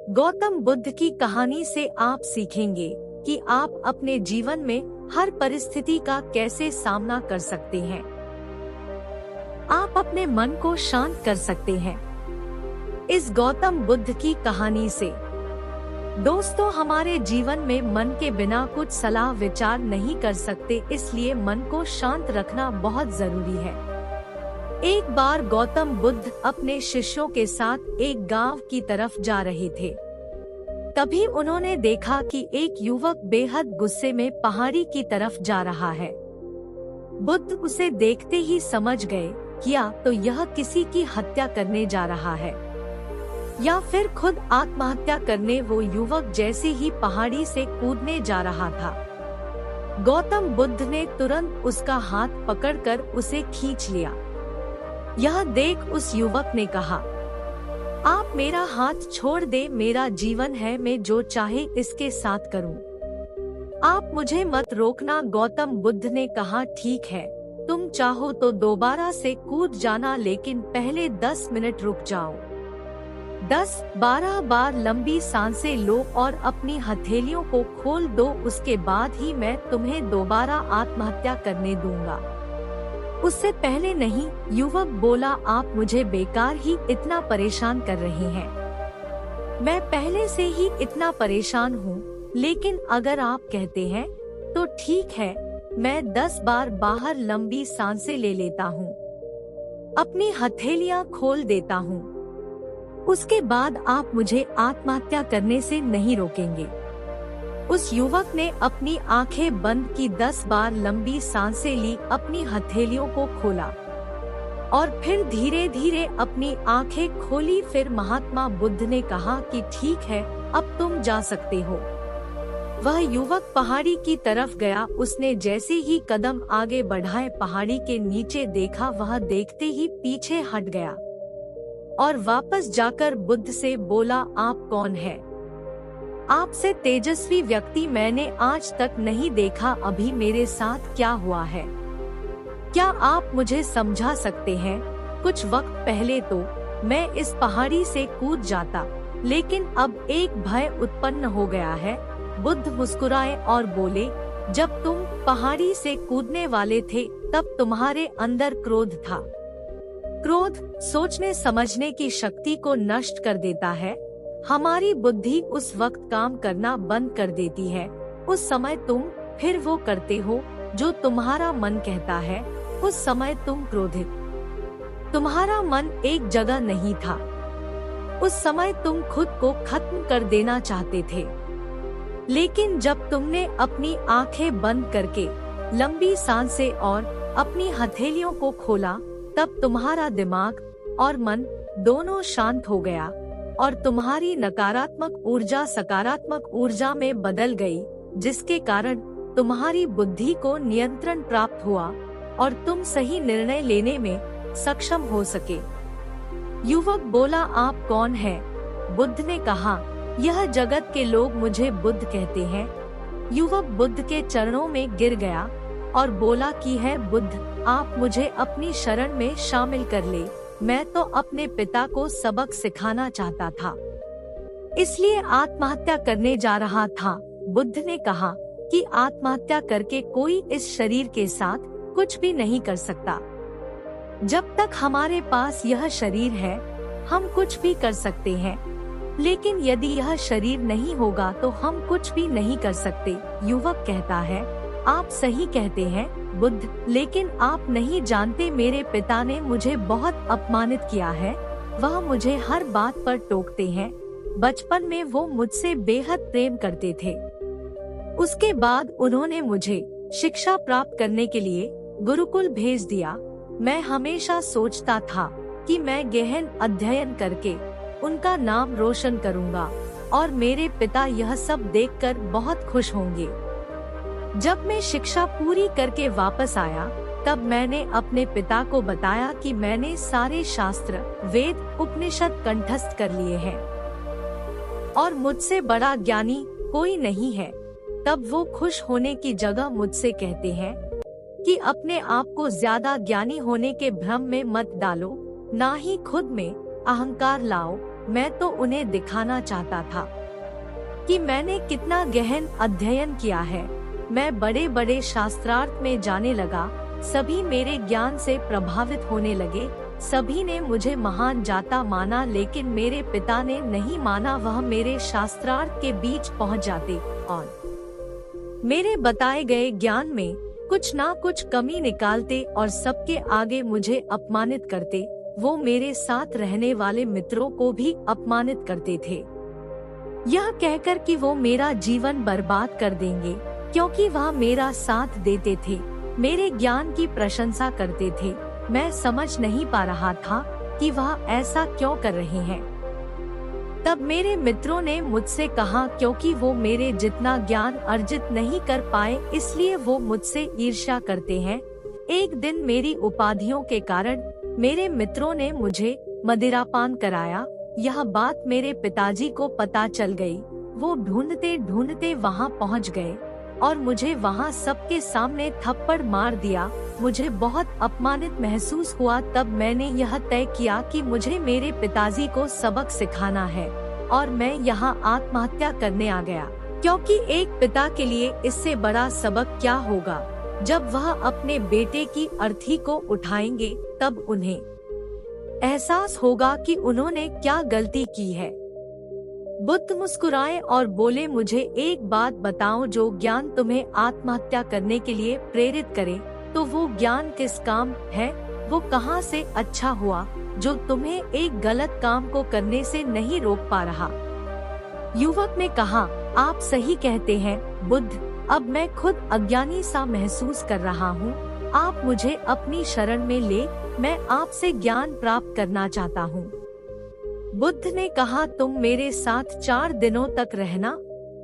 गौतम बुद्ध की कहानी से आप सीखेंगे कि आप अपने जीवन में हर परिस्थिति का कैसे सामना कर सकते हैं। आप अपने मन को शांत कर सकते हैं इस गौतम बुद्ध की कहानी से। दोस्तों, हमारे जीवन में मन के बिना कुछ सलाह विचार नहीं कर सकते, इसलिए मन को शांत रखना बहुत जरूरी है। एक बार गौतम बुद्ध अपने शिष्यों के साथ एक गांव की तरफ जा रहे थे। तभी उन्होंने देखा कि एक युवक बेहद गुस्से में पहाड़ी की तरफ जा रहा है। बुद्ध उसे देखते ही समझ गए कि या तो यह किसी की हत्या करने जा रहा है या फिर खुद आत्महत्या करने। वो युवक जैसे ही पहाड़ी से कूदने जा रहा था, गौतम बुद्ध ने तुरंत उसका हाथ पकड़कर उसे खींच लिया। यह देख उस युवक ने कहा, आप मेरा हाथ छोड़ दे, मेरा जीवन है, मैं जो चाहे इसके साथ करूं। आप मुझे मत रोकना। गौतम बुद्ध ने कहा, ठीक है, तुम चाहो तो दोबारा से कूद जाना, लेकिन पहले 10 मिनट रुक जाओ। 10-12 बार लंबी सांसें लो और अपनी हथेलियों को खोल दो, उसके बाद ही मैं तुम्हें दोबारा आत्महत्या करने दूंगा। उससे पहले नहीं। युवक बोला, आप मुझे बेकार ही इतना परेशान कर रहे हैं। मैं पहले से ही इतना परेशान हूँ, लेकिन अगर आप कहते हैं तो ठीक है, मैं 10 बार बाहर लंबी सांसें ले लेता हूँ, अपनी हथेलियाँ खोल देता हूँ, उसके बाद आप मुझे आत्महत्या करने से नहीं रोकेंगे। उस युवक ने अपनी आंखें बंद की, 10 बार लंबी सांसें ली, अपनी हथेलियों को खोला और फिर धीरे धीरे अपनी आंखें खोली। फिर महात्मा बुद्ध ने कहा कि ठीक है, अब तुम जा सकते हो। वह युवक पहाड़ी की तरफ गया। उसने जैसे ही कदम आगे बढ़ाए, पहाड़ी के नीचे देखा, वह देखते ही पीछे हट गया और वापस जाकर बुद्ध से बोला, आप कौन है? आपसे तेजस्वी व्यक्ति मैंने आज तक नहीं देखा। अभी मेरे साथ क्या हुआ है, क्या आप मुझे समझा सकते हैं? कुछ वक्त पहले तो मैं इस पहाड़ी से कूद जाता, लेकिन अब एक भय उत्पन्न हो गया है। बुद्ध मुस्कुराए और बोले, जब तुम पहाड़ी से कूदने वाले थे तब तुम्हारे अंदर क्रोध था। क्रोध सोचने समझने की शक्ति को नष्ट कर देता है। हमारी बुद्धि उस वक्त काम करना बंद कर देती है। उस समय तुम फिर वो करते हो जो तुम्हारा मन कहता है। उस समय तुम क्रोधित, तुम्हारा मन एक जगह नहीं था। उस समय तुम खुद को खत्म कर देना चाहते थे, लेकिन जब तुमने अपनी आंखें बंद करके लंबी सांसें और अपनी हथेलियों को खोला, तब तुम्हारा दिमाग और मन दोनों शांत हो गया और तुम्हारी नकारात्मक ऊर्जा सकारात्मक ऊर्जा में बदल गई, जिसके कारण तुम्हारी बुद्धि को नियंत्रण प्राप्त हुआ और तुम सही निर्णय लेने में सक्षम हो सके। युवक बोला, आप कौन है? बुद्ध ने कहा, यह जगत के लोग मुझे बुद्ध कहते हैं। युवक बुद्ध के चरणों में गिर गया और बोला कि है बुद्ध, आप मुझे अपनी शरण में शामिल कर ले। मैं तो अपने पिता को सबक सिखाना चाहता था, इसलिए आत्महत्या करने जा रहा था। बुद्ध ने कहा कि आत्महत्या करके कोई इस शरीर के साथ कुछ भी नहीं कर सकता। जब तक हमारे पास यह शरीर है, हम कुछ भी कर सकते हैं, लेकिन यदि यह शरीर नहीं होगा तो हम कुछ भी नहीं कर सकते। युवक कहता है, आप सही कहते हैं बुद्ध, लेकिन आप नहीं जानते, मेरे पिता ने मुझे बहुत अपमानित किया है। वह मुझे हर बात पर टोकते हैं। बचपन में वो मुझसे बेहद प्रेम करते थे। उसके बाद उन्होंने मुझे शिक्षा प्राप्त करने के लिए गुरुकुल भेज दिया। मैं हमेशा सोचता था कि मैं गहन अध्ययन करके उनका नाम रोशन करूंगा और मेरे पिता यह सब देखकर बहुत खुश होंगे। जब मैं शिक्षा पूरी करके वापस आया, तब मैंने अपने पिता को बताया कि मैंने सारे शास्त्र, वेद, उपनिषद कंठस्थ कर लिए हैं और मुझसे बड़ा ज्ञानी कोई नहीं है। तब वो खुश होने की जगह मुझसे कहते हैं कि अपने आप को ज्यादा ज्ञानी होने के भ्रम में मत डालो, ना ही खुद में अहंकार लाओ। मैं तो उन्हें दिखाना चाहता था कि मैंने कितना गहन अध्ययन किया है। मैं बड़े बड़े शास्त्रार्थ में जाने लगा। सभी मेरे ज्ञान से प्रभावित होने लगे। सभी ने मुझे महान जाता माना, लेकिन मेरे पिता ने नहीं माना। वह मेरे शास्त्रार्थ के बीच पहुंच जाते और मेरे बताए गए ज्ञान में कुछ ना कुछ कमी निकालते और सबके आगे मुझे अपमानित करते। वो मेरे साथ रहने वाले मित्रों को भी अपमानित करते थे, यह कहकर कि वो मेरा जीवन बर्बाद कर देंगे, क्योंकि वह मेरा साथ देते थे, मेरे ज्ञान की प्रशंसा करते थे। मैं समझ नहीं पा रहा था कि वह ऐसा क्यों कर रहे हैं। तब मेरे मित्रों ने मुझसे कहा, क्योंकि वो मेरे जितना ज्ञान अर्जित नहीं कर पाए, इसलिए वो मुझसे ईर्ष्या करते हैं। एक दिन मेरी उपाधियों के कारण मेरे मित्रों ने मुझे मदिरापान कराया। यह बात मेरे पिताजी को पता चल गई। वो ढूंढते ढूंढते वहाँ पहुँच गए और मुझे वहाँ सबके सामने थप्पड़ मार दिया। मुझे बहुत अपमानित महसूस हुआ। तब मैंने यह तय किया कि मुझे मेरे पिताजी को सबक सिखाना है और मैं यहाँ आत्महत्या करने आ गया, क्योंकि एक पिता के लिए इससे बड़ा सबक क्या होगा। जब वह अपने बेटे की अर्थी को उठाएंगे, तब उन्हें एहसास होगा कि उन्होंने क्या गलती की है। बुद्ध मुस्कुराए और बोले, मुझे एक बात बताओ, जो ज्ञान तुम्हें आत्महत्या करने के लिए प्रेरित करे, तो वो ज्ञान किस काम है? वो कहाँ से अच्छा हुआ जो तुम्हें एक गलत काम को करने से नहीं रोक पा रहा? युवक ने कहा, आप सही कहते हैं बुद्ध, अब मैं खुद अज्ञानी सा महसूस कर रहा हूँ। आप मुझे अपनी शरण में ले, मैं आपसे ज्ञान प्राप्त करना चाहता हूँ। बुद्ध ने कहा, तुम मेरे साथ 4 दिनों तक रहना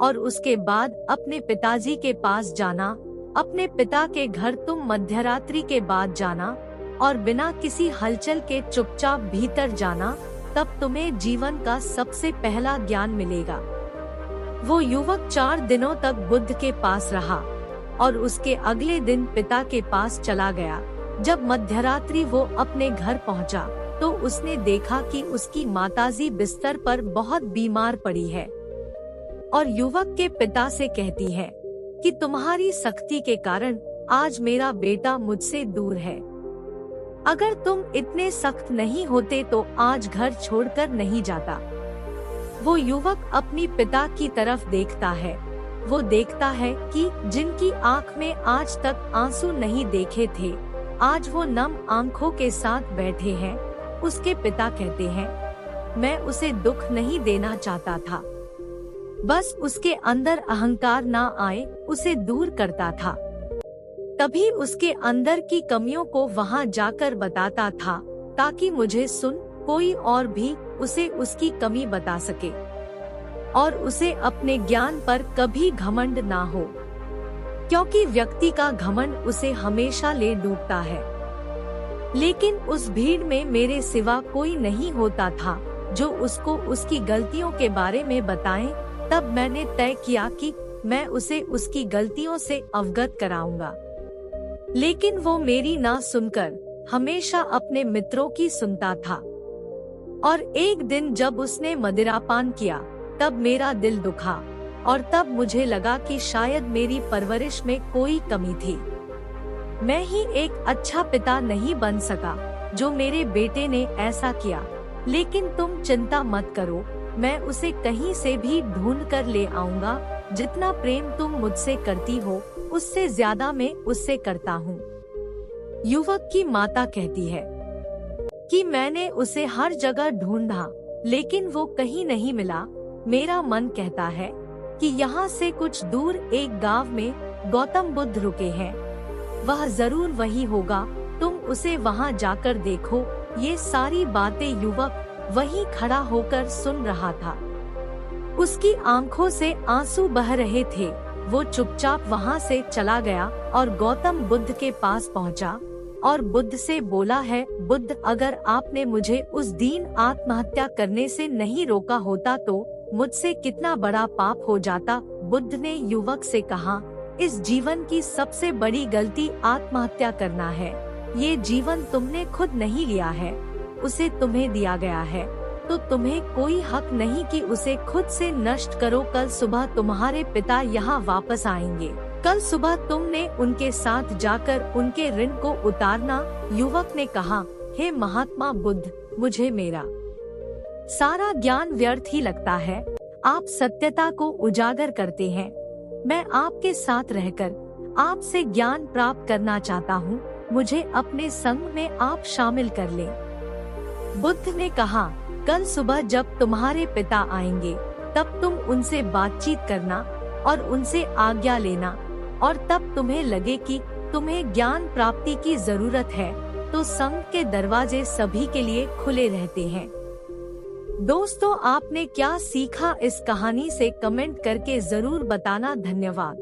और उसके बाद अपने पिताजी के पास जाना। अपने पिता के घर तुम मध्यरात्रि के बाद जाना और बिना किसी हलचल के चुपचाप भीतर जाना, तब तुम्हें जीवन का सबसे पहला ज्ञान मिलेगा। वो युवक 4 दिनों तक बुद्ध के पास रहा और उसके अगले दिन पिता के पास चला गया। जब मध्यरात्रि वो अपने घर पहुंचा, तो उसने देखा कि उसकी माताजी बिस्तर पर बहुत बीमार पड़ी है और युवक के पिता से कहती है कि तुम्हारी सख्ती के कारण आज मेरा बेटा मुझसे दूर है। अगर तुम इतने सख्त नहीं होते तो आज घर छोड़कर नहीं जाता। वो युवक अपनी पिता की तरफ देखता है। वो देखता है कि जिनकी आँख में आज तक आंसू नहीं देखे थे, आज वो नम आंखों के साथ बैठे हैं। उसके पिता कहते हैं, मैं उसे दुख नहीं देना चाहता था, बस उसके अंदर अहंकार ना आए उसे दूर करता था। तभी उसके अंदर की कमियों को वहाँ जाकर बताता था, ताकि मुझे सुन कोई और भी उसे उसकी कमी बता सके और उसे अपने ज्ञान पर कभी घमंड ना हो, क्योंकि व्यक्ति का घमंड उसे हमेशा ले डूबता है। लेकिन उस भीड़ में मेरे सिवा कोई नहीं होता था जो उसको उसकी गलतियों के बारे में बताए। तब मैंने तय किया कि मैं उसे उसकी गलतियों से अवगत कराऊंगा, लेकिन वो मेरी ना सुनकर हमेशा अपने मित्रों की सुनता था। और एक दिन जब उसने मदिरापान किया, तब मेरा दिल दुखा और तब मुझे लगा कि शायद मेरी परवरिश में कोई कमी थी। मैं ही एक अच्छा पिता नहीं बन सका जो मेरे बेटे ने ऐसा किया। लेकिन तुम चिंता मत करो, मैं उसे कहीं से भी ढूंढ कर ले आऊंगा। जितना प्रेम तुम मुझसे करती हो, उससे ज्यादा मैं उससे करता हूँ। युवक की माता कहती है कि मैंने उसे हर जगह ढूंढा, लेकिन वो कहीं नहीं मिला। मेरा मन कहता है कि यहाँ से कुछ दूर एक गांव में गौतम बुद्ध रुके हैं, वह जरूर वही होगा। तुम उसे वहाँ जाकर देखो। ये सारी बातें युवक वहीं खड़ा होकर सुन रहा था। उसकी आंखों से आंसू बह रहे थे। वो चुपचाप वहाँ से चला गया और गौतम बुद्ध के पास पहुँचा और बुद्ध से बोला है, बुद्ध, अगर आपने मुझे उस दिन आत्महत्या करने से नहीं रोका होता तो मुझसे कितना बड़ा पाप हो जाता। बुद्ध ने युवक से कहा, इस जीवन की सबसे बड़ी गलती आत्महत्या करना है। ये जीवन तुमने खुद नहीं लिया है, उसे तुम्हें दिया गया है। तो तुम्हें कोई हक नहीं कि उसे खुद से नष्ट करो। कल सुबह तुम्हारे पिता यहाँ वापस आएंगे। कल सुबह तुमने उनके साथ जाकर उनके ऋण को उतारना। युवक ने कहा, हे महात्मा बुद्ध, मुझे मेरा सारा ज्ञान व्यर्थ ही लगता है। आप सत्यता को उजागर करते हैं। मैं आपके साथ रहकर आपसे ज्ञान प्राप्त करना चाहता हूँ। मुझे अपने संग में आप शामिल कर लें। बुद्ध ने कहा, कल सुबह जब तुम्हारे पिता आएंगे तब तुम उनसे बातचीत करना और उनसे आज्ञा लेना, और तब तुम्हें लगे कि तुम्हें ज्ञान प्राप्ति की जरूरत है तो संघ के दरवाजे सभी के लिए खुले रहते हैं। दोस्तों, आपने क्या सीखा इस कहानी से कमेंट करके जरूर बताना। धन्यवाद।